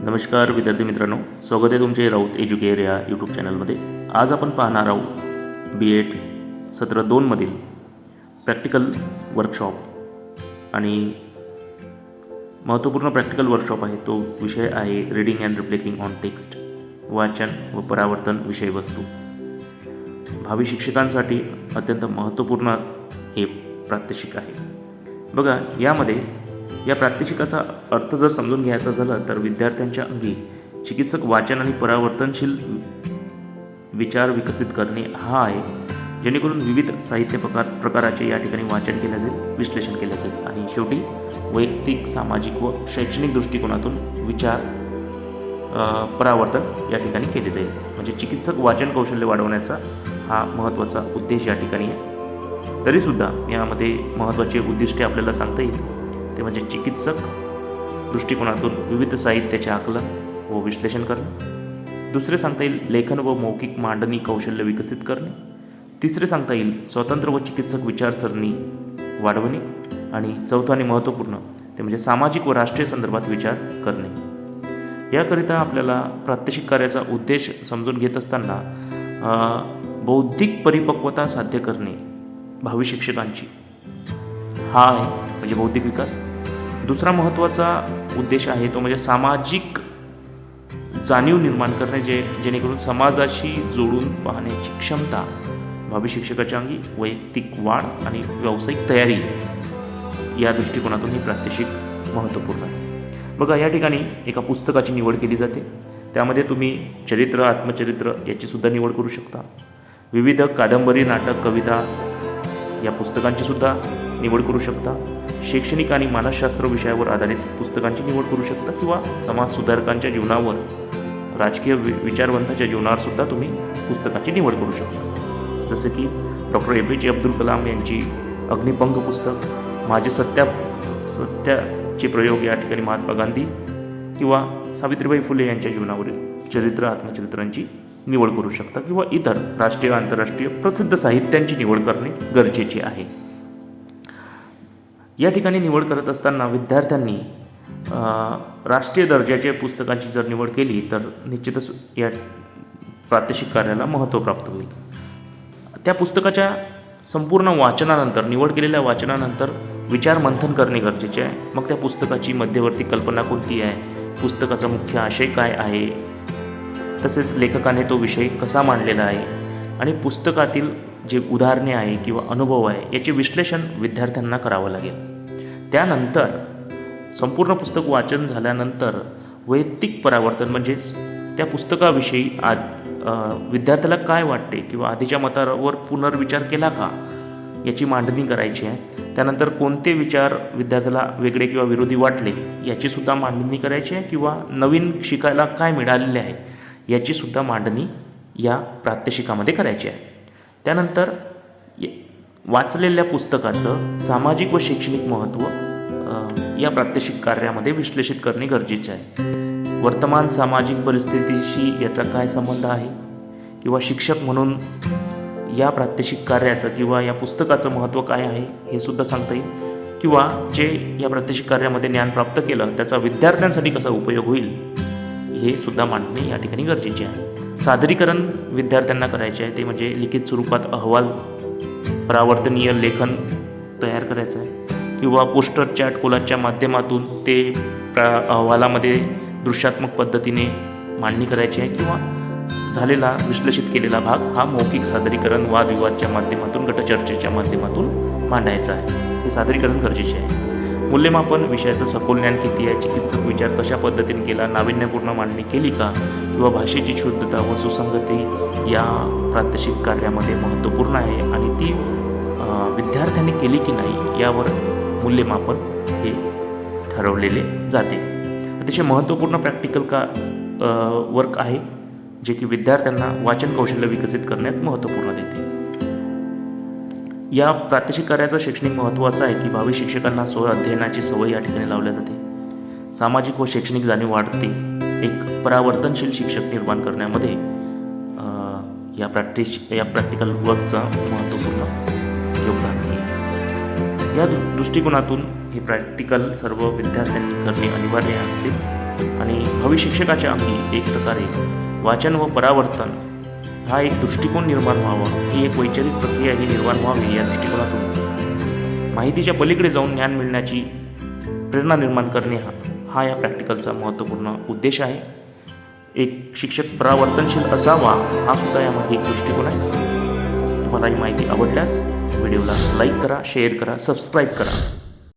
नमस्कार विद्यार्थी मित्रांनो, स्वागत आहे तुमचे राऊत एज्युकेअर या यूट्यूब चॅनलमध्ये. आज आपण पाहणार आहोत B.Ed सत्र 2मधील प्रॅक्टिकल वर्कशॉप आणि महत्त्वपूर्ण प्रॅक्टिकल वर्कशॉप आहे. तो विषय आहे reading and reflecting on text, वाचन व परावर्तन विषयवस्तू. भावी शिक्षकांसाठी अत्यंत महत्त्वपूर्ण हे प्रात्यक्षिक आहे. बघा, या प्रात्यक्षिकाचा अर्थ जर समजून घ्यायचा झाला तर विद्यार्थ्यांच्या अंगी चिकित्सक वाचन आणि परावर्तनशील विचार विकसित करणे हा आहे, जेणेकरून विविध साहित्य प्रकाराचे या ठिकाणी वाचन केले जाईल, विश्लेषण केले जाईल आणि शेवटी वैयक्तिक, सामाजिक व शैक्षणिक दृष्टिकोनातून विचार परावर्तन या ठिकाणी केले जाईल. म्हणजे चिकित्सक वाचन कौशल्य वाढवण्याचा हा महत्त्वाचा उद्देश या ठिकाणी आहे. तरीसुद्धा यामध्ये महत्त्वाचे उद्दिष्टे आपल्याला सांगता येईल ते म्हणजे चिकित्सक दृष्टिकोनातून विविध साहित्याचे आकलन व विश्लेषण करणे. दुसरे सांगता येईल लेखन व मौखिक मांडणी कौशल्य विकसित करणे. तिसरे सांगता येईल स्वतंत्र व चिकित्सक विचारसरणी वाढवणे. आणि चौथं आणि महत्त्वपूर्ण ते म्हणजे सामाजिक व राष्ट्रीय संदर्भात विचार करणे. याकरिता आपल्याला प्रात्यक्षिक कार्याचा उद्देश समजून घेत असताना बौद्धिक परिपक्वता साध्य करणे भावी शिक्षकांची हा आहे, म्हणजे बौद्धिक विकास. दुसरा महत्त्वाचा उद्देश आहे तो म्हणजे सामाजिक जाणीव निर्माण करणे, जेणेकरून समाजाशी जोडून पाहण्याची क्षमता भावी शिक्षकाच्या अंगी, वैयक्तिक वाढ आणि व्यावसायिक तयारी या दृष्टिकोनातून ही प्रात्यक्षिक महत्त्वपूर्ण आहे. बघा, या ठिकाणी एका पुस्तकाची निवड केली जाते. त्यामध्ये तुम्ही चरित्र, आत्मचरित्र याचीसुद्धा निवड करू शकता. विविध कादंबरी, नाटक, कविता या पुस्तकांची सुद्धा निवड करू शकता. शैक्षणिक आणि मानसशास्त्र विषयावर आधारित पुस्तकांची निवड करू शकता किंवा समाजसुधारकांच्या जीवनावर, राजकीय विचारवंताच्या जीवनावर सुद्धा तुम्ही पुस्तकाची निवड करू शकता. जसे की डॉक्टर APJ अब्दुल कलाम यांची अग्निपंख पुस्तक, माझे सत्याचे प्रयोग या ठिकाणी महात्मा गांधी किंवा सावित्रीबाई फुले यांच्या जीवनावरील चरित्र, आत्मचरित्रांची निवड करू शकता किंवा इतर राष्ट्रीय, आंतरराष्ट्रीय प्रसिद्ध साहित्यांची निवड करणे गरजेचे आहे. या ठिकाणी निवड करत असताना विद्यार्थ्यांनी राष्ट्रीय दर्जाच्या पुस्तकांची जर निवड केली तर निश्चितच या प्रात्यक्षिक कार्याला महत्त्व प्राप्त होईल. त्या पुस्तकाच्या संपूर्ण वाचनानंतर, निवड केलेल्या वाचनानंतर विचार मंथन करणे गरजेचे आहे. मग त्या पुस्तकाची मध्यवर्ती कल्पना कोणती आहे, पुस्तकाचा मुख्य आशय काय आहे, तसेच लेखकाने तो विषय कसा मांडलेला आहे आणि पुस्तकातील जे उदाहरणे आहे किंवा अनुभव आहे याचे विश्लेषण विद्यार्थ्यांना करावं लागेल. त्यानंतर संपूर्ण पुस्तक वाचन झाल्यानंतर वैयक्तिक परावर्तन म्हणजे त्या पुस्तकाविषयी विद्यार्थ्याला काय वाटते किंवा आधीच्या मतावर पुनर्विचार केला का याची मांडणी करायची आहे. त्यानंतर कोणते विचार विद्यार्थ्याला वेगळे किंवा विरोधी वाटले याचीसुद्धा मांडणी करायची आहे किंवा नवीन शिकायला काय मिळालेले आहे याचीसुद्धा मांडणी या प्रात्यक्षिकामध्ये करायची आहे. त्यानंतर वाचलेल्या पुस्तकाचं सामाजिक व शैक्षणिक महत्त्व या प्रात्यक्षिक कार्यामध्ये विश्लेषित करणे गरजेचे आहे. वर्तमान सामाजिक परिस्थितीशी याचा काय संबंध आहे किंवा शिक्षक म्हणून या प्रात्यक्षिक कार्याचं किंवा या पुस्तकाचं महत्त्व काय आहे हे सुद्धा सांगता येईल किंवा जे या प्रात्यक्षिक कार्यामध्ये ज्ञान प्राप्त केलं त्याचा विद्यार्थ्यांसाठी कसा उपयोग होईल हे सुद्धा मांडणे या ठिकाणी गरजेचे आहे. सादरीकरण विद्यार्थ्यांना करायचे आहे, ते म्हणजे लिखित स्वरूपात अहवाल, परावर्तनीय लेखन तयार करायचं आहे किंवा पोस्टर, चॅट, कोलाजच्या माध्यमातून ते अहवालामध्ये दृश्यात्मक पद्धतीने मांडणी करायची आहे किंवा झालेला विश्लेषित केलेला भाग हा मौखिक सादरीकरण, वादविवादच्या माध्यमातून, गटचर्चेच्या माध्यमातून मांडायचा आहे. हे सादरीकरण गरजेचे आहे. मूल्यमापन, विषयाचं सखोल ज्ञान किती आहे, चिकित्सक विचार कशा पद्धतीने केला, नाविन्यपूर्ण मांडणी केली का किंवा भाषेची शुद्धता व सुसंगती या प्रात्यक्षिक कार्यामध्ये महत्त्वपूर्ण आहे आणि ती विद्यार्थ्यांनी केली की नाही यावर मूल्यमापन हे ठरवलेले जाते. अतिशय महत्त्वपूर्ण प्रॅक्टिकल वर्क आहे जे की विद्यार्थ्यांना वाचन कौशल्य विकसित करण्यात महत्त्वपूर्ण देते. या प्रात्यक्षिक कार्याचं शैक्षणिक महत्त्व असं आहे की भावी शिक्षकांना अध्ययनाची सवय या ठिकाणी लावल्या जाते. सामाजिक व शैक्षणिक जाणीव वाढते. एक परावर्तनशील शिक्षक निर्माण करण्यामध्ये या प्रॅक्टिकल वर्कचं महत्त्वपूर्ण योगदान आहे. या दृष्टिकोनातून हे प्रॅक्टिकल सर्व विद्यार्थ्यांनी करणे अनिवार्य असते. आणि भावी शिक्षकाच्या अंगी एक प्रकारे वाचन व परावर्तन हा एक दृष्टिकोन निर्माण व्हावा, ही एक वैचारिक प्रक्रिया ही निर्माण व्हावी, या दृष्टिकोनातून माहितीच्या पलीकडे जाऊन ज्ञान मिळण्याची प्रेरणा निर्माण करणे हा या प्रॅक्टिकलचा महत्त्वपूर्ण उद्देश आहे. एक शिक्षक परावर्तनशील असावा हा सुद्धा यामध्ये एक दृष्टिकोन आहे. तुम्हाला ही माहिती आवडल्यास व्हिडिओला लाईक करा, शेअर करा, सबस्क्राईब करा.